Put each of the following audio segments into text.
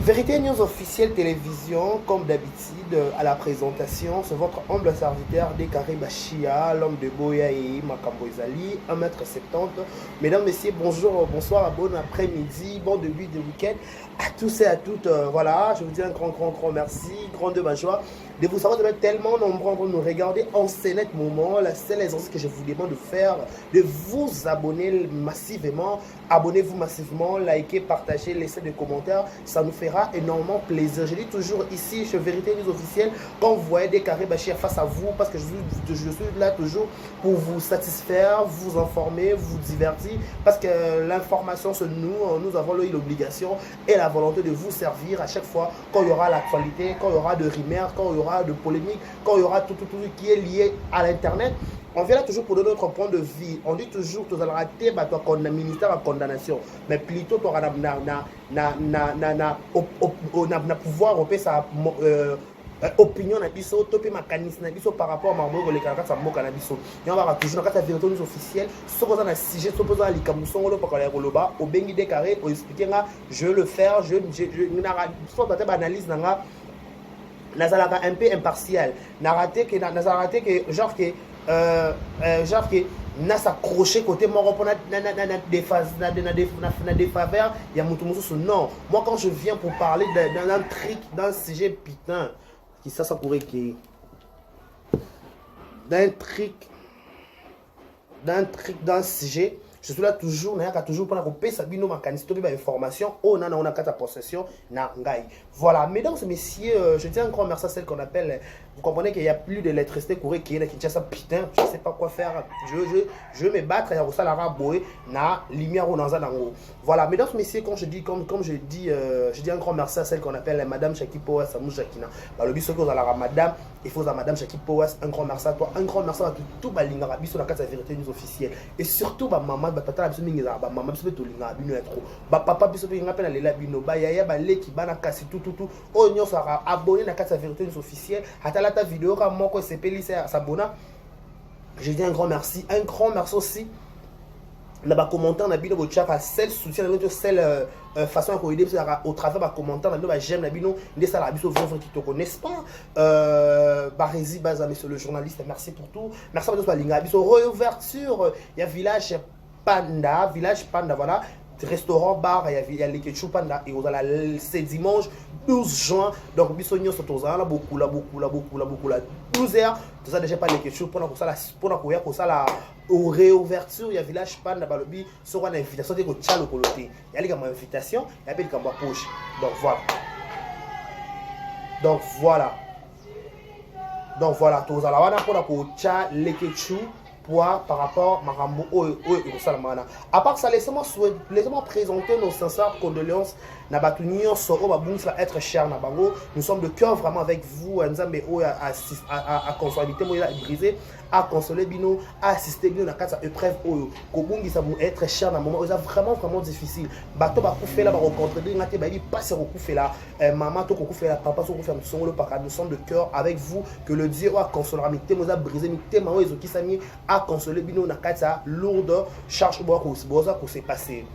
Vérité News officielle télévision, comme d'habitude, à la présentation, c'est votre humble serviteur Dekare Bachia, l'homme de Boya et Makambo Ezali, 1m70. Mesdames, messieurs, bonjour, bonsoir, bon après-midi, bon début de week-end à tous et à toutes. Voilà, je vous dis un grand merci, grande ma joie de vous savoir de être tellement nombreux pour nous regarder en ce net moment. La seule chose que je vous demande de faire, de vous abonner massivement. Abonnez-vous massivement, likez, partagez, laissez des commentaires. Ça nous fera énormément plaisir. Je dis toujours ici, chez Vérité News officielle, quand vous voyez Dekare Bachia face à vous, parce que je suis là toujours pour vous satisfaire, vous informer, vous divertir, parce que l'information, c'est nous avons l'obligation et la volonté de vous servir à chaque fois quand il y aura l'actualité, quand il y aura de rumeurs, quand il y aura de polémiques, quand il y aura tout qui est lié à l'internet. On vient là toujours pour donner notre point de vue. On dit toujours que tu as raté le ministère de condamnation. Mais plutôt, tu auras pouvoir de sa opinion par rapport à ma les caractères de mon cannabis. Il y aura toujours dans la vérité officielle. Si vous avez un sujet, si vous avez un camusson, au bengi décaré, au expliquer, je le faire, je analyse nazalaka un peu impartial. Narraté que genre que na s'accrocher côté mort pour na défaveur il y a mutu mususu. Non, moi quand je viens pour parler d'un truc, d'un sujet putain qui ça pourrait que d'un sujet, je suis là toujours, toujours pour la sabino makaniste de information, on a quatre possession na ngai. Voilà, mesdames et messieurs, je tiens encore merci à celle qu'on appelle, vous comprenez qu'il n'y a plus d'électricité qui est Kinshasa, putain, je ne sais pas quoi faire, je vais me battre et ça la raboé na lumière au nanzanango. Voilà, mesdames et messieurs, quand je dis comme je dis encore merci à celle qu'on appelle madame Chaki Poas Samou Jakina. Bah le biso que vous allez madame, il faut à madame Chaki Poas, un grand merci à toi, un grand merci à tout balinga biso la carte de vérité news officielle et surtout ba maman ba tata biso mingi ba maman biso to linga bino trop. Ba papa biso pe ngapela lela bino ba yaya ba leki bana kasi tout o nyo sera abonné la carte de vérité news officielle hata ta vidéo comme moi c'est pelissé à s'abonner. Je dis un grand merci aussi. Là bas commentaire na bino bochaka celle soutien na celle façon à aider au travers bas commentaire na bino ba j'aime na bino ndé ça la biso vraiment qui te connaissent pas Barési Bazame sur le journaliste, merci pour tout, merci à tous la linga biso réouverture il y a village Panda voilà, restaurant bar il y a les ketchup Panda et vous allez ce dimanche 12 juin donc biso nyo soto za beaucoup la 12h tout ça déjà pas les ketchup pour ça la au réouverture il y a village Panda balobi sur une invitation de ko tchalo koloté il y a les comme invitation il y a pas comme poche donc voilà tout ça là on a pour tcha les ketchup par rapport à Marambo à part ça, laissez-moi présenter nos sincères condoléances. Être cher nous sommes de cœur vraiment avec vous à consolidité brisé à consoler bino à assister bino na kata épreuve kobungi ça être cher na moment vraiment difficile bato ba kufela ba rencontrer ngate ba pas se kufela maman to kufela papa so kufela songolo paka nous sommes de cœur avec vous que le Dieu a consolera mi te moza brisé mi te mawo ezoki sami à consoler bino na kata lourde charge ko boza ko s'est passé.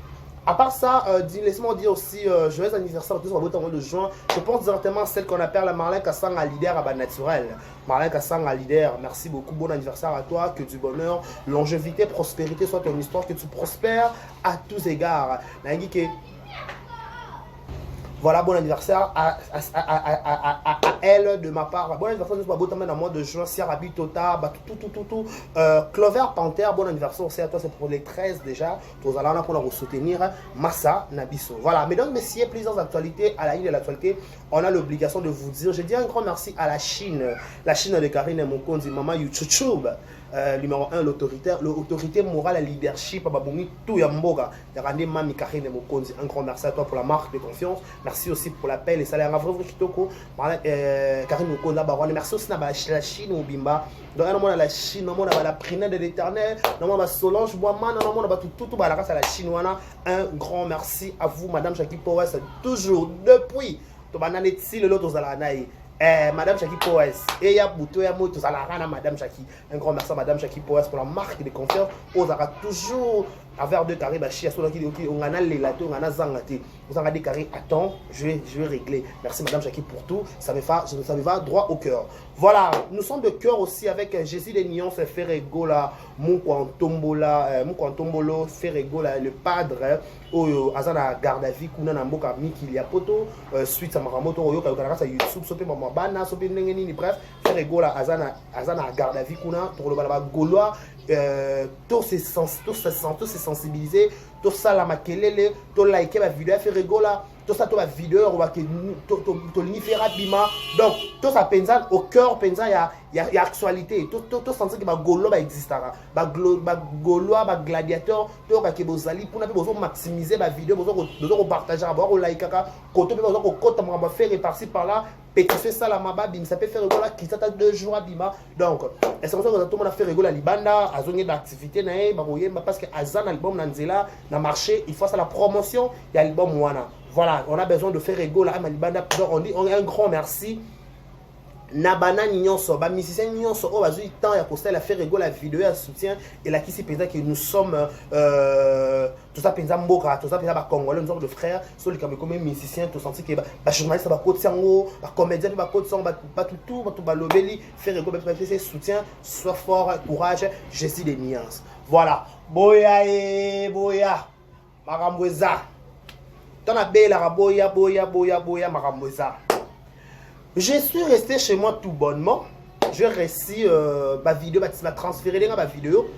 À part ça, laissez-moi dire aussi joyeux anniversaire à tous au mois de juin. Je pense directement à celle qu'on appelle la Marlin Kassang à leader à naturel. Marlin Kassang à leader, merci beaucoup, bon anniversaire à toi, que du bonheur, longévité, prospérité soit ton histoire, que tu prospères à tous égards. Voilà, bon anniversaire à elle de ma part. Bon anniversaire de dans le mois de juin. Siarabi Tota, tout. Clover Panther, bon anniversaire aussi à toi. C'est pour les 13 déjà. Tous allons pour nous soutenir. Massa Nabiso. Voilà, mesdames, messieurs, plusieurs actualités. À la ligne de l'actualité, on a l'obligation de vous dire. Je dis un grand merci à la Chine. La Chine de Karine Mokondi, maman YouTube. Numéro 1, l'autorité morale et leadership tout yamboga un grand merci à toi pour la marque de confiance, merci aussi pour l'appel et ça l'air vrai kitoko Karine Mokonda Barouane, merci aussi à la Chine au Bimba donc on a la Chine on a la prière de l'éternel on a Solange Boaman on a tout la race à la Chine un grand merci à vous madame Chaki Poas toujours depuis to banane ti le l'autre Madame Chaki Poes, et il y a Bouto, et Madame Chaki. Un grand merci à Madame Chaki Poes pour la marque de confiance. On aura toujours Avec 2 carrés, bah, chia, on a les latés, on a zangati. Vous en avez des carrés, attends, je vais régler. Merci Madame Jackie pour tout, ça me va droit au cœur. Voilà, nous sommes de cœur aussi avec Jésus des Nuances, Ferregola, Moukwantombolo, Ferregola, le padre, Azana garde à vie, Kuna Namboka, Miki Poto, suite à Maramoto, Oyoka, Yokanaka, YouTube, Sopé Mamabana, Sopé Nengeni, bref, Ferregola, Azana garde à vie, Kuna, pour le Balaba Gaulois. Tous ces sensibilisés, tout ça la makelele, tout like ma vidéo fait rigola, tout ça la vidéo on va que tout l'iniféra bima. Donc tout ça pensa au cœur pensa il y a actualité, tout sens que ma golo va existera, ma golo ma gladiateur, tout ka ke bozali pour na besoin maximiser ma vidéo, besoin partager, avoir au like kaka, côté besoin ko kota ma faire par-ci par-là. Pétition ça la maba bim ça peut faire rigola qui ça 2 jours à bima. Donc est-ce que tout le monde a fait rigola libanda azongi d'activité na ba koyemba parce que azan album na nzela na marché il faut ça la promotion il y a l'album wana. Voilà, on a besoin de faire rigola à libanda. Donc on dit un grand merci Nabana nyonso ba musicien nyonso o bazui temps ya poster la faire rigola la vidéo à soutien et là qui s'est pensé que nous sommes tout ça penza mboka tout ça penza ba congolais nous sommes de frères sur les comme musicien tout senti que ba journaliste ba côté sango ba comédien ba côté sango ba tout ba lobeli faire rigola ba faire soutien soit fort courage Jésus des nuances. Voilà boya makamboza tona bela boya makamboza. Je suis resté chez moi tout bonnement. Je réussi ma vidéo, ma transféré ma vidéo.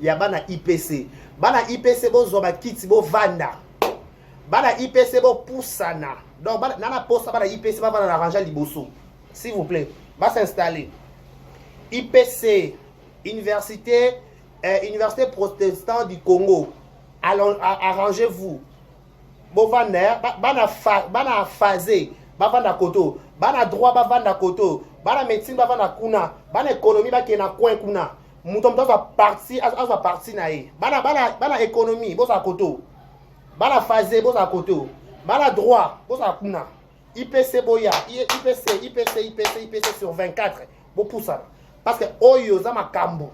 Ya bana IPC. Bana IPC bo zoba kiti bo vanda. Bana IPC bo poussana. Donc nana posta bana IPC va vana arranger liboso. S'il vous plaît, va s'installer. IPC, Université protestante du Congo. Arrangez-vous. Bo vanda, bana phasé. Bavanda koto, bana droit bavanda koto, bana médecine bavanda kuna, bana économie bakena coin kuna. Mutom dans parti à parti nae. Bana économie boza koto. Bana phasé boza koto. Bana droit boza kuna. IPC boya, IPC sur 24. Bo pour ça. Parce que oyo za makambo.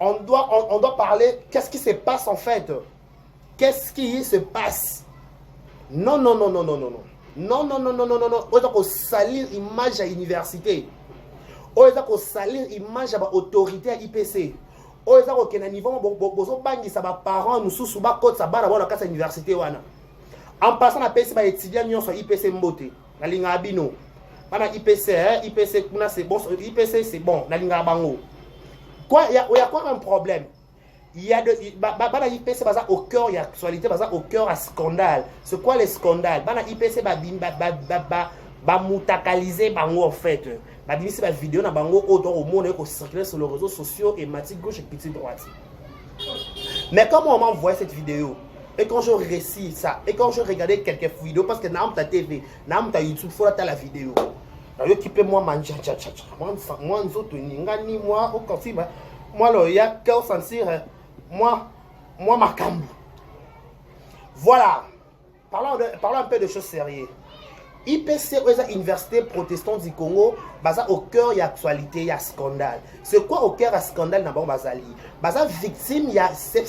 On doit parler qu'est-ce qui se passe en fait. Qu'est-ce qui se passe? Non. Non. On doit salir image à l'université. On doit salir image à l'autorité à IPC. On doit que niveau bozo bangi ça va parents nous sous ba code ça bana bona kasa université wana. En passant à PC ba étudiant nyon sur IPC mbote. Na linga abino. Bana IPC kuna c'est bon, IPC c'est bon, na linga bango. Quoi il y a quoi un problème? Il y a bana IPC baza au cœur, il y a actualité baza au cœur à scandale. C'est quoi les scandales? Bana IPC ba mutakaliser bango en fait. Ba bimisi ba vidéo na bango autour au monde ko circuler sur les réseaux sociaux et matique gauche et petite droite. Mais comment on m'envoie cette vidéo? Et quand je récite ça, et quand je regardais quelques vidéos parce que n'a ta TV, n'a ta YouTube, faut la vidéo. Yo qui peut moi manger moi nous autres ni moi au quand moi là il y a qu'au sentir moi Makambu. Voilà. Parlons un peu de choses sérieuses. IPC, Université protestante du Congo, basa au cœur il y a actualité, il y a scandale. C'est quoi au cœur il y a scandale d'abord basali? Basa victime il y a step.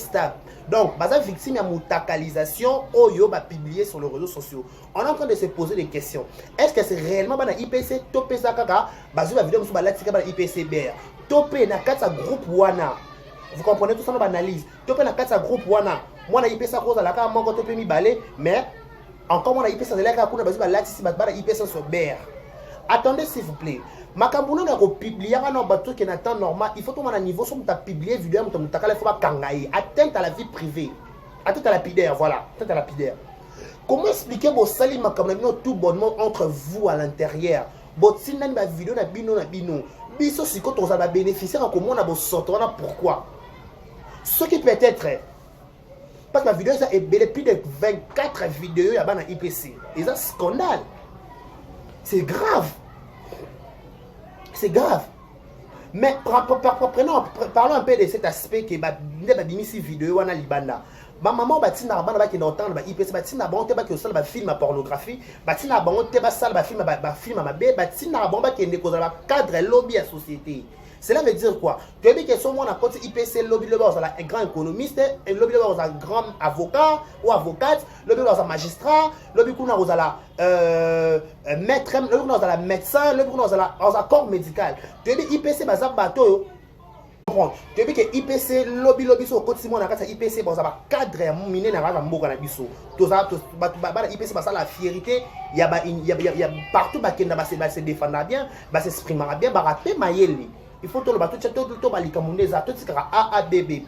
Donc basa victime il y a mutakalisation oyo ba publié sur les réseaux sociaux. On est en train de se poser des questions. Est-ce que c'est réellement bana IPC topé ça kaka bazu la vidéo musu ba latika bana IPC BR. Topé na kata groupe wana. Vous comprenez tout ça dans l'analyse. Topé na kata groupe wana. Moi na IPC cause la ka moko topé mi balé mais encore mon IPC de l'air kuna bazu ba latisi ba IPC sur BR. Attendez s'il vous plaît. Makambuno na ko publier na bato qui n'attend normal, il faut tout mon niveau sur ta publier vidéo muta kala faut pas kangai. Atteinte à la vie privée. Atteinte à la lapidaire, voilà, atteinte à la lapidaire. Comment expliquer vos sali makambuno tout bonnement entre vous à l'intérieur? Botsina ba vidéo na bino. Biso si quand on va bénéficier en comment on a beau sortir pourquoi? Ce qui peut être parce que la vidéo ça est plus de 24 vidéos là-bas dans IPC. Et ça scandale. C'est grave. C'est grave. Mais parlons un peu de cet aspect que ces vidéos on a libanda. Ma maman batina bana ba qui n'entend ba IPC batina bon te ba que ça ba film à pornographie, batina bon te ba ça ba film ma bé batina bon ba qui ne cause ba cadre lobby à société. Cela veut dire quoi? Tu as dit que ce monde à côté IPC, lobby le boss, un grand économiste, et lobby le boss, un grand avocat ou avocate, lobby le boss, un magistrat, lobby le boss, maître, lobby le boss, un médecin, lobby le boss, un corps médical. Tu as dit IPC, bah ça bateau. Tu as vu que IPC, lobby, so côté Simon, IPC, bon, ça va cadre, miner, na va mboka na biso. Tout ça, IPC, ça la fierté, il y a partout, bah, qui se défendra bien, bah, s'exprimera bien, bah, rapper maïeli. Il faut tout le bateau, tout le monde, tout ce A, B, B.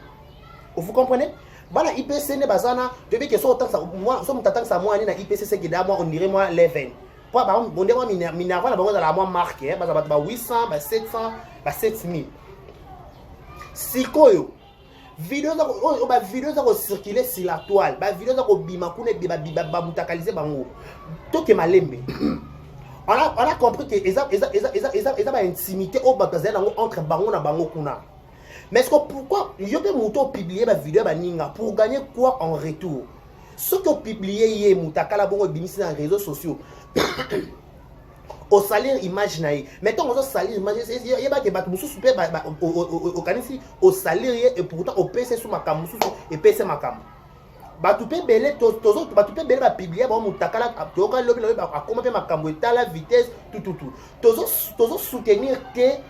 Vous comprenez? Bah, la IPC, ne bazana, tu as vu que ça, moi, ça, mon tatant, ça, moi, na IPC, c'est que moi, on dirait, moi, les 20. Par exemple, on dirait, moi, Minerva, dans la moi, marqué, bah, 800, bah, 700, bah, 7000. Sikoyo vidéo za circuler sur la toile ba vidéo za ko bima kune ba mutakaliser bango to ke malembe on a compris que eza ba intimité au batazel entre bango na bango kuna. Mais est-ce que pourquoi yo pe muto publier ba vidéo ba ninga pour gagner quoi en retour? Ce que publier yé mutakala bongo bimisi dans les réseaux sociaux au salaire imaginaire. Mettons au salaire imaginaire, il y a des bateaux super au canisi au salaire et pourtant au PC sous ma cam et PC ma cam. Bateau pe belé tozo bateau pe belé ba publier ba mutakala to ka lobi ba comment pe ma cam et la vitesse tout. Tozo soutenir que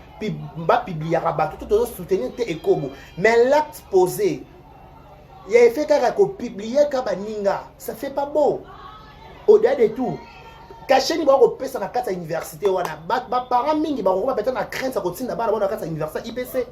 ba publier bateau tozo soutenir que ekobo. Mais l'acte posé il y a fait que publier ka baninga, ça fait pas beau. Au-delà de tout caché ni ba ko pesa na kata université wana ba parents mingi ba ko ba peut-être na crainte ça continue ba na kata université IPC.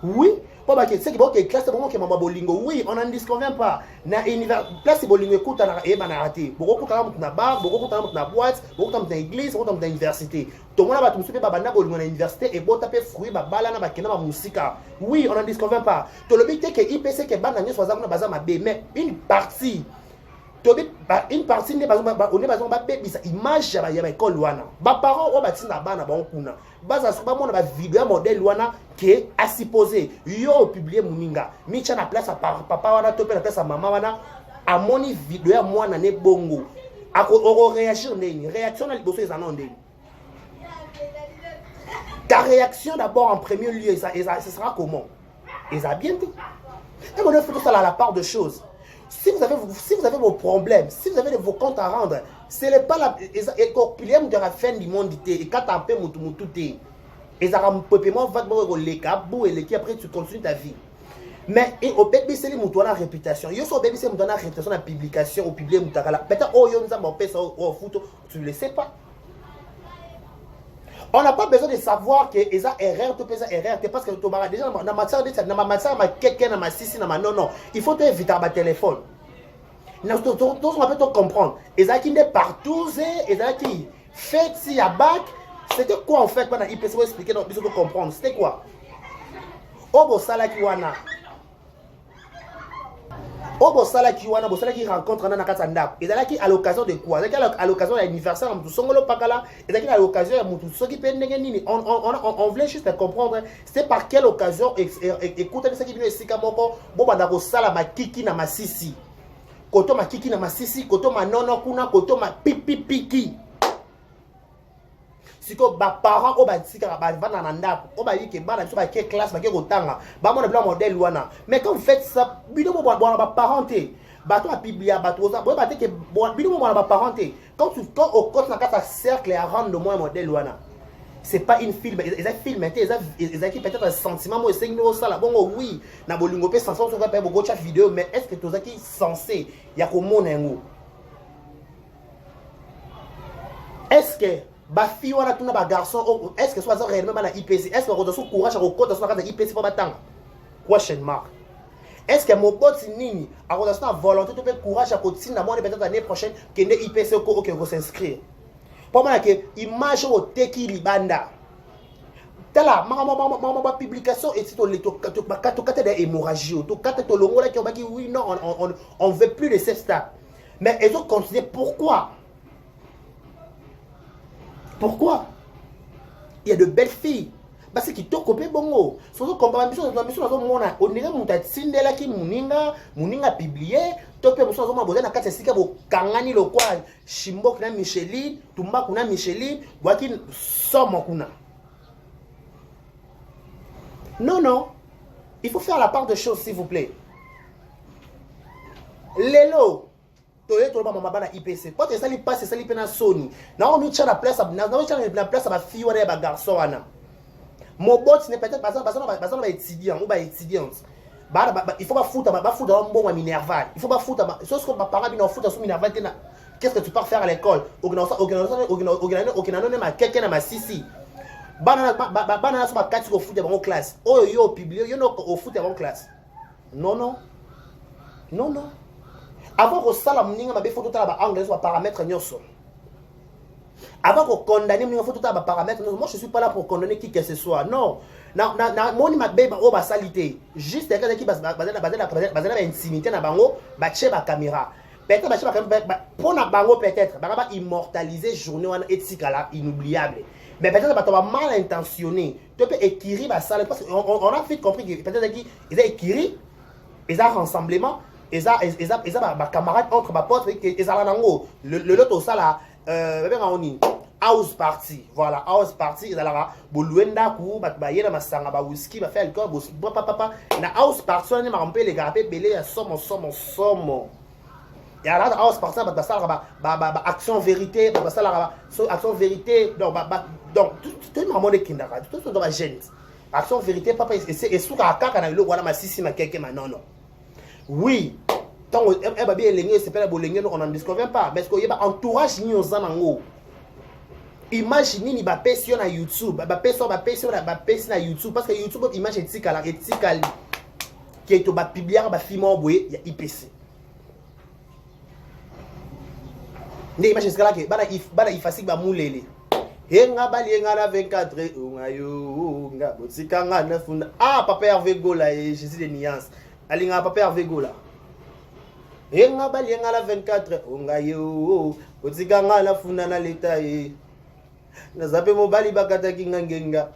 Oui, pour ba que c'est que classe bon que mama bolingo. Oui, on n'en disconvient pas. Na université place bolingo écoute na e ba na raté. Boko ko tala na bar, boko ko tala na boîte, boko ko na église, boko ko na université. To mona ba tu musupe ba banda bolingo na université et bo taper fruit ba bala na ba kena ba musika. Oui, on n'en disconvient pas. To le but que IPC que ba na nyo soza na baza mabe mais une partie une partie n'est pas on est pas image ya école wana ba parents o batina bana ba kuna baza ba mona ba vidéo modèle wana que a supposé yo publier muninga micha na place papa wana to pe na place maman wana a moni vidéo ya mwana ne bongo ako réagir ndeni réaction na liboso ezana ndeni ta réaction d'abord en premier lieu ça ce sera comment et ça bien dit et on fait tout ça à la part de choses. Si vous avez vos problèmes, si vous avez vos comptes à rendre, ce n'est pas la problème de la fin du monde et quand tu as un peu tout et ça va les câbles et les après tu continues ta vie. Mais au bébé c'est les moutons la réputation. Yo so bébé c'est moutons la réputation la publication au public moutakala. Peut-être oh yo nous avons fait ça au foot, tu ne le sais pas. On n'a pas besoin de savoir que les erreurs, tu peux erreur, parce que tu as déjà dans ma matière, dans ma matière, ma quelqu'un, dans ma sissi, dans ma non. Il faut éviter ma téléphone. Nous on peut comprendre. Les gens qui sont partout, les gens qui fait si à bac, c'était quoi en fait quand il peut expliquer, donc il faut comprendre. C'était quoi? Obo sala qui wana. Obo sala qui wana, bo sala qui rencontre na katanda. Et là qui à l'occasion de quoi? À l'occasion de l'anniversaire, on songolo pakala. Et là qui à l'occasion de mutu so qui peut nini. On voulait juste comprendre c'est par quelle occasion écoutez ça qui vient ici kamoko bo banda ko sala makiki na masisi. Koto makiki na masisi, koto manono kuna, koto ma pipi piki. Siko ba parents o ba tsika ba vana na ndako o ba yike bana biso ba ke classe ba ke kotanga ba mona blanc modèle wana mais quand vous faites ça bino mo ba parenté ba to a publier ba to ça ba te ke bino mo ba parenté quand au côté na kata cercle à rendre moins modèle wana c'est pas une film ils a filmé ils a qui peut-être un sentiment moi c'est nous ça là bon oui na bolingo pe sensation sur pas beaucoup de vidéo mais est-ce que tous qui censé ya ko monengo est-ce que ba fille wana tuna ba garçon est-ce que soit ça réellement na IPC est-ce que on doit courage à côté sur la IPC pour batanga question mark est-ce que mon pote nini a relation volonté de faire courage à continuer na moi peut-être l'année prochaine que ne IPC ko s'inscrire pour moi que image au teki libanda tala ma publication et si to kata des hémorragies to kata to longola qui on va dire oui non on veut plus de ces stades mais ils ont considéré pourquoi il y a de belles filles parce que to copé bongo so combat mission na mona on dirait muta tsindela ki muninga publier to pe muso zo maboza na kati sika bo kangani lo kwa Shimbok na Micheline Tumba kuna Micheline bwaki somo kuna Non, non. Il faut faire la part de choses, s'il vous plaît. Lelo. Toye to ba mama na IPC. Quand ça li passe, ça li pena Sony. Na on mi la place, na on la place ba fille ou ba garçon wana. Mon bot n'est peut-être pas étudiant ou pas étudiante. Il faut pas foutre un bon minerval. Il faut pas foutre ce que ma parent bien foutre sur minerval. Qu'est-ce que tu pars faire à l'école? Aucun ma quelqu'un ma sisi. Banana sur ma carte au foot en classe. Oh yo publié yo no au foot en classe. Non non. Non non. Avant que ça la mninga ma be photo ta ba anglais sur paramètre nyoso. Avant qu'on condamne, il faut tout à paramètres. Moi, je ne suis pas là pour condamner qui que ce soit. Non. Moi, je ma salité. Juste quelqu'un qui va intimité na bango, va checker ma caméra. Peut-être pour na bango peut-être, va immortaliser journée éthique là inoubliable. Mais peut-être que tu vas mal intentionné. Tu peux écrire ça parce qu'on a vite compris que peut-être qu'ils ont écrit, ils ont rassemblement, ils ont camarades entre ma pote, ils ont le lot au ça là. House party, voilà, house party, ils allaient boluenda kou, batbayé na masanga ba whisky, ba faire alcool, papa, na house party, on est marqué les gars, belé à somme. Et alors house party, bah ça ba action vérité, bah ça là, action vérité, donc tout le monde est kindara, tout le monde est jeune. Action vérité, papa, et sous la kaka na le voilà ma sisi ma quelqu'un non. Oui. Tant que bien les c'est pas on n'en disconvient pas mais parce qu'il y a entourage ni aux anango imagine ni ba passion na YouTube ba passion na YouTube parce que YouTube image éthique qui est to ba publier ba film boye ya IPC ne image c'est là que bana ifasik ba mulele henga balinga na 24 ngayo nga botikanga na funda papa Hervé Gola et Jésus de Nuance alinga papa Hervé Gola Enga balienga la 24 ongayo otikanga la funda na leta na zape mobali bakata kinga ngenga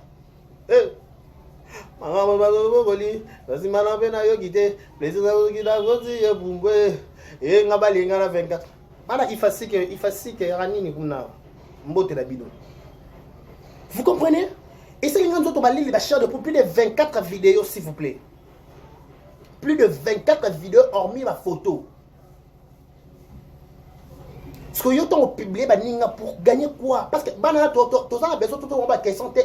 mama boli basimana pena yo kite plaisir kida gozi ya bumbwe enga balienga la 24 bana ifasike ranini kuna mbote la bidon. Vous comprenez? Et c'est les autres balili ba share de plus de 24 vidéos s'il vous plaît. Plus de 24 vidéos hormis ma photo. Ce que vous avez publié pour gagner quoi? Parce que tout ça a besoin de tout le monde question tout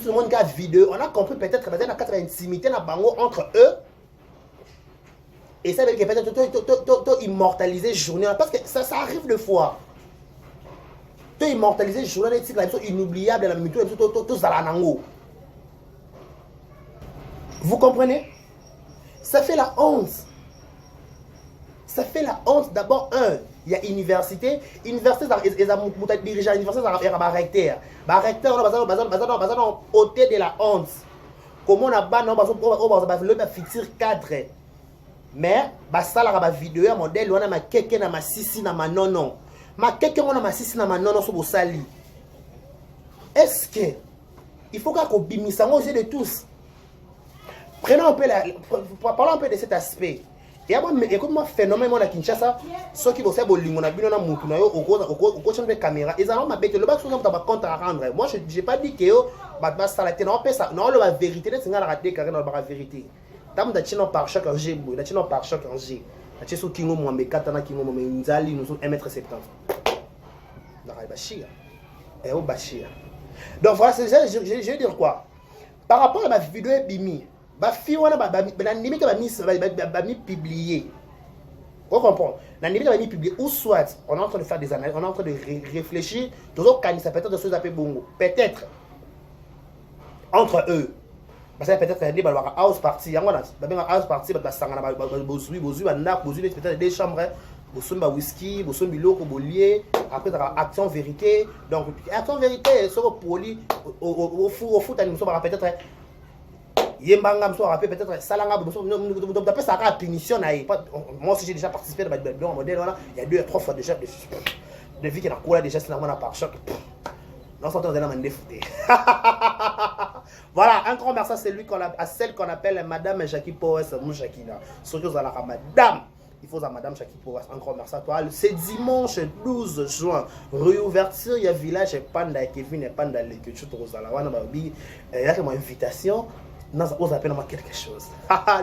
le monde qui a vidéo. On a compris peut-être qu'il y a une intimité entre eux. Et ça veut dire que peut-être immortaliser journée. Parce que ça arrive de fois. Tu immortaliser journée inoubliable dans la mutuelle. Vous comprenez? Ça fait la honte. Ça fait la honte d'abord, il y a université, ils ont dirigé l'université, ils ont recteur. Recteur, on a ôté de la honte. Comment on a ban, on a futur cadre. Mais, ça la vidéo, modèle, on a ma keke na ma sisi na ma nono. Ma keke on a ma sisi na ma nono sur le sali. Est-ce que, il faut qu'on bimisse aux yeux de tous. Parlons un peu de cet aspect. Et écoute-moi, phénomène à Kinshasa, ceux qui vont faire bolingo na bino na mutu na yo au coach de caméra, ils ont ma bête le bac sur ta compte à rendre. Moi j'ai pas dit que yo ba ça la non ça non la vérité c'est nga la raté carré dans la vérité. Tam da chino par choc en G, da chino par choc en G. Da cheso kingo mo mbeka tana kingo mo nzali nous sommes 1m70. Da ba chia. Et au bachia. Donc voilà, je vais dire quoi? Par rapport à ma vidéo bimi ba fi wana ba limite ba mi publier. On comprend. La limite ba mi publier ou soit on est en train de faire des analyses, on est en train de réfléchir, toujours quand ça peut être des choses appelées bongo. Peut-être entre eux. Parce que peut-être qu'il y a une house party, il y a une house party, ba sangana ba bozui ba ndak bozui peut-être des chambres, bozui ba whisky, bozui biloko bolier, après action vérité. Donc action vérité sur poli au foot animation peut-être Yembanga me soit peut-être Salanga d'après ça a punition moi aussi j'ai déjà participé dans le modèle là il y a 2 à 3 fois déjà de vie qui n'a coulé déjà c'est normalement par choc non sans dans la main défouté. Voilà un grand merci à celle qu'on appelle madame Jackie Powers Mouchakina surtout à la madame il faut à Madame Chakipo, encore merci à toi. C'est dimanche 12 juin, réouverture, il y a village Panda, Kevin et Panda, les que tu te rosalawana, il y a une invitation. Non, ça vous appelle quelque chose.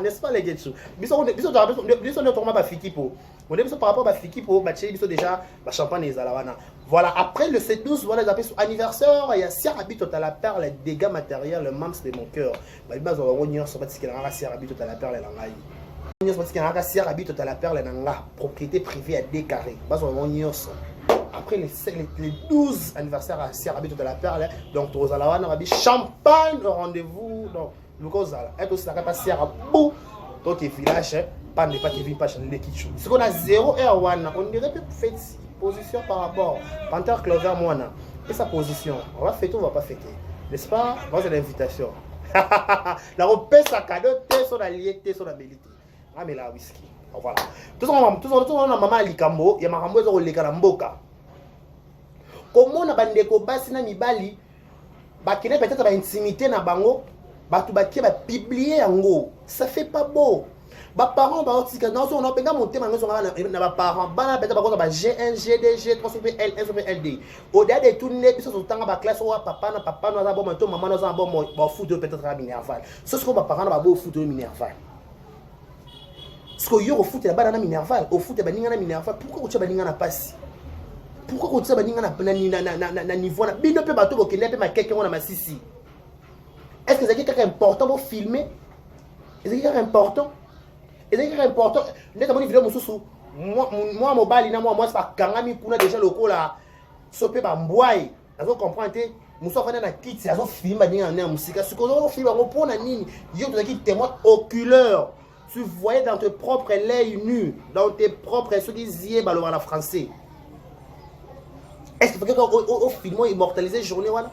N'est-ce pas les gars? Bisous, notamment ma fille pour. On est par rapport à ma fille pour batcher déjà ma champagne et zalawana. Voilà, après le C12, voilà, les appels sur anniversaire, il y a Sierra Bit total la perle, les dégâts matériels, le mams de mon cœur. Bah, il va y avoir une sur ce qu'il y a Sierra Bit total la perle et l'angaï. Une sur ce qu'il y a Sierra Bit total la perle et l'angaï. Propriété privée à décarré. Bah, il va y avoir une après les 12 anniversaires à Sierra Bit total la perle, donc aux zalawana, on va dire champagne au rendez-vous. Donc, et aussi, ça va passer à bout. Donc, le village, pas ne pas Kevin, pas changer l'équipe. Ce qu'on a 0 heure, on dirait que fait position par rapport. Panther Clover, moi, et sa position. On va fêter ou on va pas fêter. N'est-ce pas? Moi, c'est l'invitation. La repère sa cadeau, t'es son allié, t'es son habilité. Ah, mais là, whisky. Voilà. Tout ça, on a maman à Likambo, il y a ma rambo, on a Likamboka. Comment on a bandeko basi na mibali, bakine peut-être ba intimité na bango. Batu bakie ba publier yango, ça fait pas beau. Ba parents ba otika dans on a penga monter mango na ba parents bana beta ba ko ba G1 G2 G3 L1 LD. Au delà de tout net biso so tanga ba classe wa papa na za bon to maman na za bon ba foot peut-être à Minerval. Ce que ba parents ba bo foot au Minerval. Ce que yo au foot la bana na Minerval, au foot ba ninga na Minerval, pourquoi tu ba ninga na passe? Pourquoi tu ba ninga na niveau na bino pe bato bokende pe ma keke on na masisi. Est-ce que c'est quelque chose d'important pour filmer? Est-ce que c'est quelque chose d'important? Est-ce que c'est quelque chose d'important? Notamment une vidéo, moi, mobile, moi, c'est pas Kangami Kuna déjà le coup là. Sopé Bambouaï. Vous comprenez? Nous sommes dans la kit, c'est un film en musique. Ce qu'on filme, on prend la ligne. Il y a des témoins oculaires. Tu voyais dans tes propres l'œil nu, dans tes propres ceux qui disaient en français. Est-ce que quelqu'un au film immortalisé journée voilà?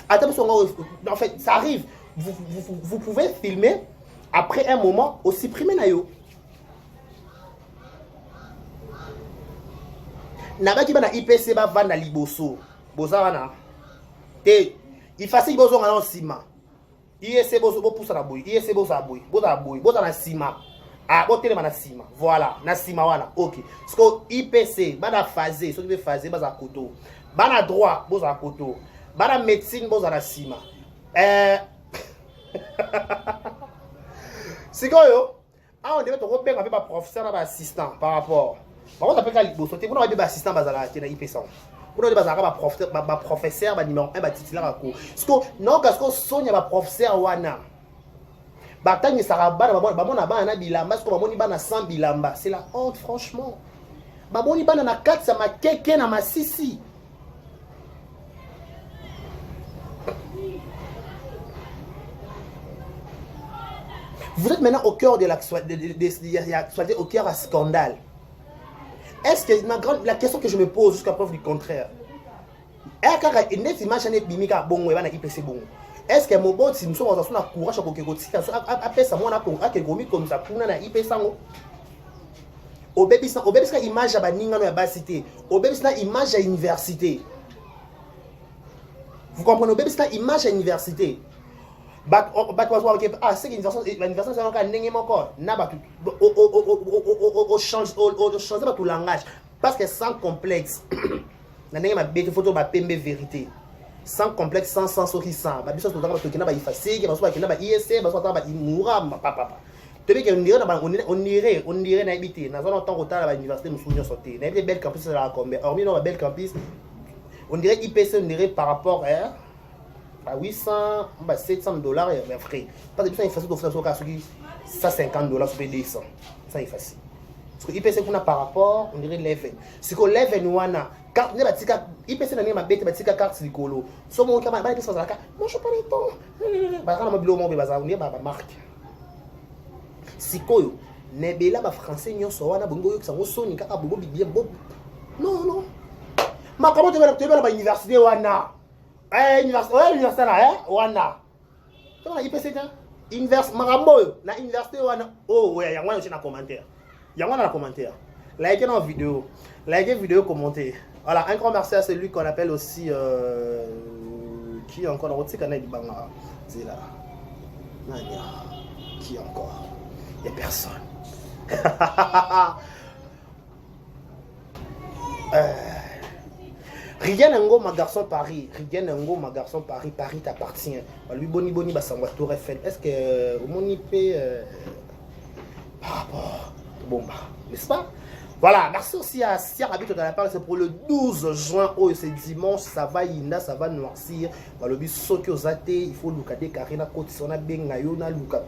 Attends, en fait, ça arrive. Vous pouvez filmer, après un moment, au supprimer nayo. Nabaki bana IPC ba vanda liboso. Boza wana. Te, il facile bozo ngana sima. IEC bozo bo poussa na boy. IEC bozo aboy. Boza na sima. Ah, bo tele na sima. Voilà, na sima wana. OK. Parce que IPC bana phasé, so qui veut phasé baza koto. Bana droit boza koto. Bana médecine boza na sima. C'est quoi yo? Ah, on devait te repérer avec ma professeur et assistant par rapport. Par contre, après quand vous on va dire assistant bazala qui na IPC. On va dire ma professeur ba numéro 1 ba titulaire à cours. Parce que non parce que Sonia ba professeur wana. Ba tangi saraba ba mona ba na bilamba parce que ba moni ba na 100 bilamba. C'est la honte franchement. Ba moni ba na 4 ça ma keke na ma sisi. Vous êtes maintenant au cœur de l'actualité, au cœur à scandale. Est-ce que la question que je me pose jusqu'à preuve du contraire, est-ce que mon bon si nous sommes en courage à après ça moi on a quelque comme ça pour na IP sango au bébé ça image à baninga no ya basité au bébé ça image à université. Vous comprenez au bébé ça image à université. Ah, c'est l'anniversaire, c'est encore un encore. On change tout langage. Parce que sans complexe, ma photo ma PMB vérité. Sans complexe, sans sens qui sent. Ma biso tout le temps, il y a effacé, il y a ISC, il mourra, papa. Tu sais qu'on irait na habiter. Dans un temps, à l'université, nous sommes sortis. On a des belles campus, c'est là comme. Hormis nos belles campus, on dirait IPC, on dirait par rapport à 800, 700 dollars mais frais. Parce que ça est facile d'offrir ça 50 dollars sur 200. Ça est facile. Parce que IPC qu'on a par rapport, on dirait l'EVN. C'est que l'EVN wana carte ne batika IPC na ma bête batika carte likolo. So mon camarade ba IPC ça la non je pas les temps. Ba kana mobilo mo be baza on ba marque. Sikoyo nebela ba français nyonso wana bongo yo sango soni kaka bobo bien bob. Non. Ma comment tu vas à l'université wana? Université là, wana. Tu vois, IPC, université, marambo, na université wana. Oh, ouais, y'a un commentaire. Y'a un commentaire. Likez nos vidéos. Likez vidéo, commentez. Voilà, un grand merci à celui qu'on appelle aussi. Qui encore dans votre canal Banga. C'est là. Qui encore? Il n'y a personne. Rien n'engo ma garçon Paris, rien n'engo ma garçon Paris, Paris t'appartient. Lui boni boni ba sangwa Tour Eiffel. Est-ce que au moni peut par rapport bon bah, n'est-ce pas? Voilà, merci aussi à Sia Rabi dans la parole, c'est pour le 12 juin, oh c'est dimanche, ça va Inda, ça va noircir. Le but saute aux athées, il faut Lucas Karina Côte, si on a bien Gayona, Lucas,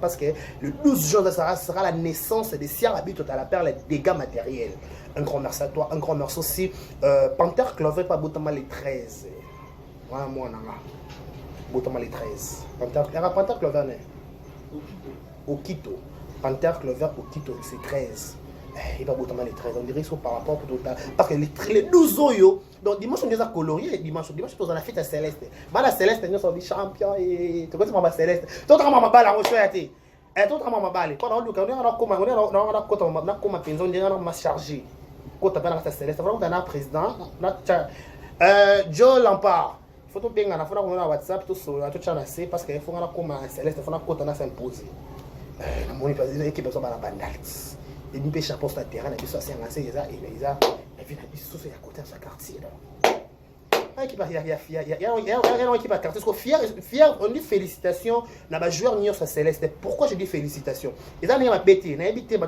parce que le 12 juin, ça sera la naissance de Sia Rabi dans la perle, les dégâts matériels. Un grand merci à toi, un grand merci aussi. Panther Clover, pas Boutama les 13. Voilà, moi, Nanga. Boutama les 13. Panther Clover, Okito. Panther Clover, Okito, c'est 13. Il va boutamer les 13, on dirait qu'ils sont par rapport au total. Parce que les 12 oyo, donc dimanche on les a coloriés, dimanche on a la fête à Céleste. Bah la Céleste, nous sommes des champions et tu connais ma Céleste. Toi tu as ma balle à rechercher. Et toi tu as ma balle. Quand on a comme un pension, on a chargé. Quand tu as la Céleste, on a un président, Joe Lampard. Il faut tout bien, il faut qu'on a WhatsApp, tout ça, tout ça, parce qu'il faut qu'on a comme un Céleste, il faut qu'on a s'imposer. Mon équipe est sur la bandale. Et nous pêchons pour ce terrain, et puis ça c'est un assez, et ça, et puis ça c'est à côté de ce quartier là. Il y a une équipe à quartier, parce que fier, on dit félicitations, on a joueur Nios à Céleste. Pourquoi je dis félicitations? Ils ont un bêté, on a habité, on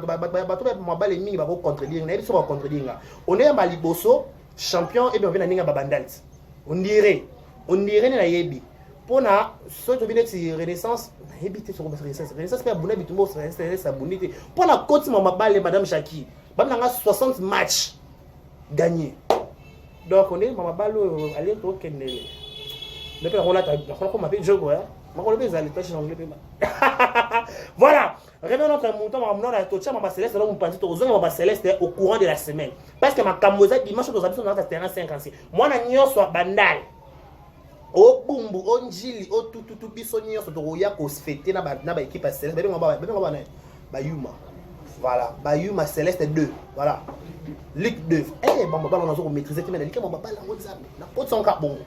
est un Baliboso, champion, et bien on vient à Babandalt. On dirait, na yebi. Pour na, soit tu viens de Renaissance, habité sur Renaissance, Renaissance, mais abonné, bitumbo, Renaissance, abonné. Pour la côte, ma balle, madame Jackie, on a 60 matchs gagnés. Donc, on est, ma balle, allez, toi, Kendele. Depuis on a m'appelle Jogo, hein. Voilà, revenons notre montant, on a tout ça, ma Céleste, on pense aux Céleste au courant de la semaine. Parce que ma Camosa, dimanche, nous avons dans terrain 56. Moi, on a soit bandal. O bumbu o njili o tututu biso nyonso tokoya kosfete na ba équipe à Céleste ba Yuma voilà ba Yuma Céleste 2 voilà Ligue 2 eh bon ba on a maîtriser mais la ligue on ba la nzambe na côte son ka bon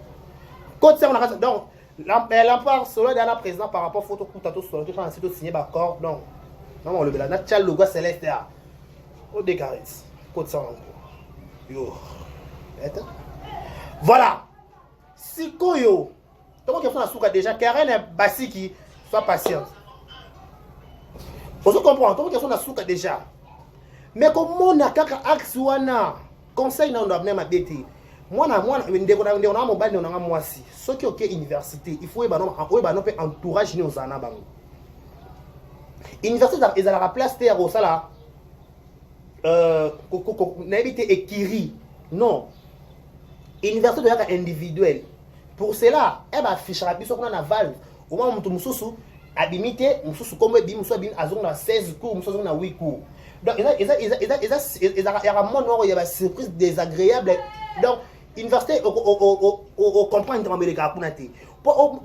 côte ça on a donc l'empare solo de la président par rapport photo pour tato solo qui a signé ba accord donc non on le bela na tchal logo Céleste a au décaris côte ça encore yo voilà. Sikoyo, comment qu'il faut la souka déjà, Karen et Basiki, sois patient. Vous comprenez, comment qu'il faut la souka déjà. Mais comment on a kaka axouana, conseil n'a pas amené ma bête. Moi, on a mon bail, on a moi aussi. Ceux qui ont université, il faut un entourage aux anabango. Université, ils ont la place terre au sala. N'habite Ekiri. Non. Université doit être individuelle. Pour cela, elle va afficher la puissance qu'on a valve. Au moment où nous sommes à limiter, nous sommes comme bim, nous sommes à 16 cours, nous sommes à 8 cours. Donc, il y a un monde où il y a une surprise désagréable. Donc, l'université, on comprend une américaine. Pour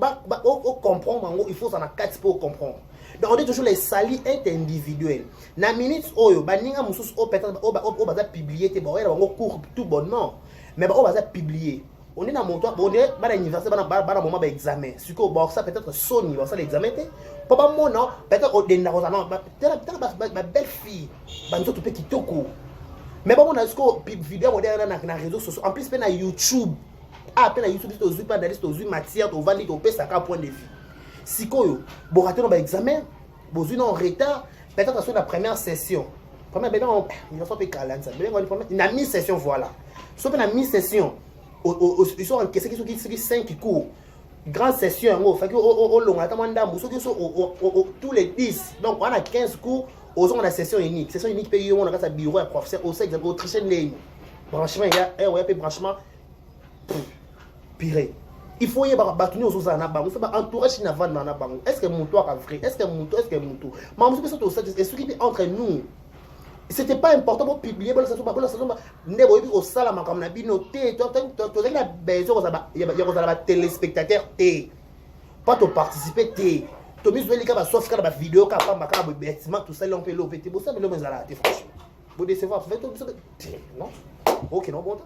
comprendre, il faut s'en avoir 4 pour comprendre. Donc, on dit toujours les salis individuels. Na minute, baninga musus peut-être publier, cours tout bonnement. Mais on va publier. On est dans mon toit, on est dans l'université, on a un moment d'examen. Ce que ça peut-être Sony, ça l'examen. Papa, moi, non, peut-être au dernier, ma belle fille, tout petit toko. Mais bon, on a ce vidéo dans les réseaux sociaux. En plus, on a YouTube. Ah, on a YouTube, on a une matière, on valide, on peut ça point de vue. Si vous avez un examen, vous avez un retard, peut-être sur la première session. Première, il faut une mi-session, voilà. Sauf la mi-session, ils sont encaissés qui 5 cours. Grande session, tous les 10. Donc, on a 15 cours, on a la session unique. Session unique, on a un bureau, un professeur, on sait au tricher ligne. Branchement, il y a un branchement pire. Il faut y avoir battu aux autres en il faut entourage une avant dans la banque. Est-ce que mon toit est vrai? Est-ce que mon toit? Est-ce que mon toit? Mais on se dit ce qui est entre nous. C'était pas important pour publier la saison au salama comme la binoté tu as la besoin il y a téléspectateurs pas de participer tu mis les cas sauf la vidéo pas bâtiment tout ça on fait l'OPT bon ça mais le franchement vous décevoir non OK non bon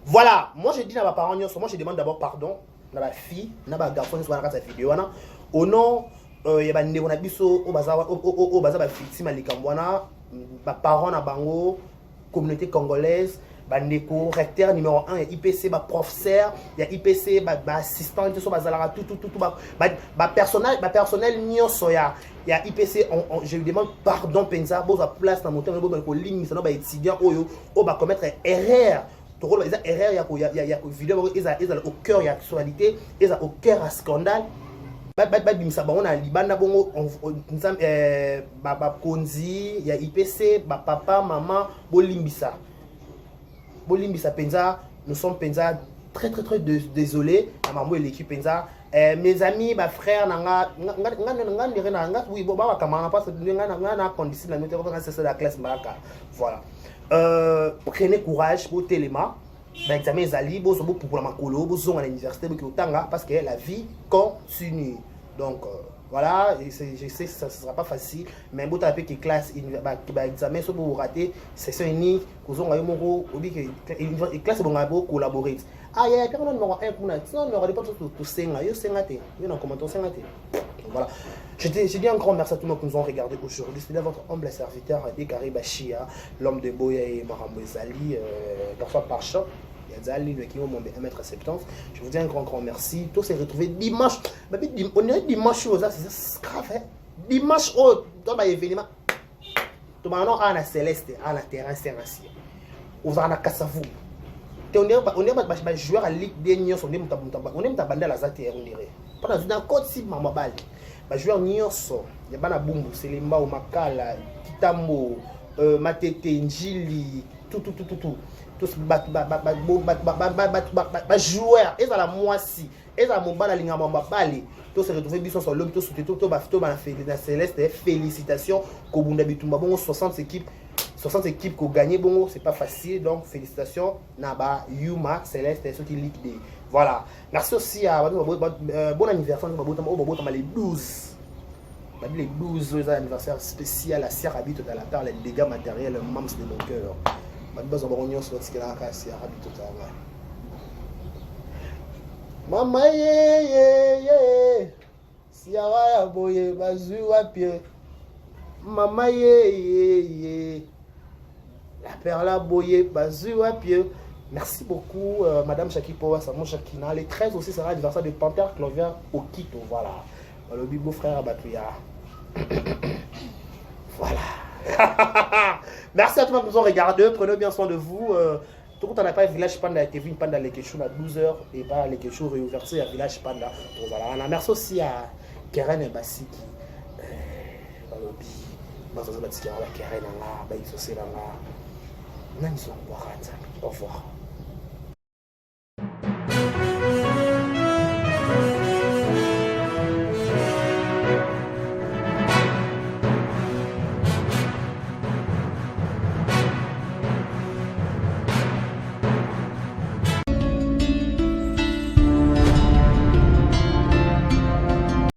voilà moi je dis à ma parents moi je demande d'abord pardon na ba fille na ba garçon sur la vidéo au nom ya bandeko na biso o baza ba victime likambo wana ba parents na bango communauté congolaise bandeko recteur numéro 1 ya IPC ba professeur ya IPC ba assistant to so bazalaka tout ba personnel nyonso ya IPC je lui demande pardon penza boza place na moto bo ko ligne ça ba étudiant oyo o ba commettre erreur to ko eza erreur ya vidéo eza au cœur ya actualité eza au cœur à scandale bimisa bango na libanda bongo bakonzi ya IPC papa maman bolimbisa penza nous sommes penza très désolés na maman et l'équipe penza mes amis ba frères nanga oui ba kamana parce que na condition la note c'est la classe maraka voilà prenez courage pour téléma ben examen ezali bozo pour la makolo bozo à l'université boki otanga parce que la vie continue donc voilà je sais que ça sera pas facile mais bon taper que classe examen so pour rater session unique kozonga yo moko obi que classe bon ngabo collaborer ah ya puis on numéro 1 pour na sinon on aurait pas tout senga yo senga te yo na commentaire senga te voilà. Je dis un grand merci à tous ceux qui nous ont regardé aujourd'hui. C'était votre humble serviteur Ekari Bachia, l'homme de Boya et Marambo Zali, parfois par choc. Il y a Zali, le qui est 1m70. Je vous dis un grand merci. Tous s'est retrouvé dimanche. On est dimanche, c'est grave. Dimanche, oh, dans l'événement. Tout le monde a la céleste, a la terrain sérancier. Vous avez la Kassavou. On est joueur à Ligue des Nions, on est tabandé à la Zati et on dirait. Pendant une côte si maman balle. Ba joueur nyonso ya bana bumbu Selemba ou Makala Kitambo Matete Njili tout tous ba joueur et la moisi et la mobala linga mamba bali to se retrouver biso sur l'homme to souté to ba na céleste félicitations ko bunda bitumba bongo 60 équipes ko gagné bongo c'est pas facile donc félicitations na ba Yuma Céleste ceux qui ligue des voilà. Merci aussi à bon anniversaire les 12. Les 12 anniversaire spécial à Sierra Habit dans la terre, les dégâts matériels, le mams de mon cœur. Maman Sierra ya boye bazu wa pied. Maman la perla boye bazu wa pied. Merci beaucoup, Madame Chakipo, Samon Chakina. Les 13 aussi sera l'anniversaire de Panthère Clover au Quito. Voilà. Le bibo frère Abatouya. Voilà. Merci à tous ceux qui nous ont regardé. Prenez bien soin de vous. Tout le monde n'a pas Village Panda et Kevin Panda les questions à 12h et pas les questions réouvertes à Village Panda. Donc voilà. Merci aussi à Keren et Bassiki. Au revoir.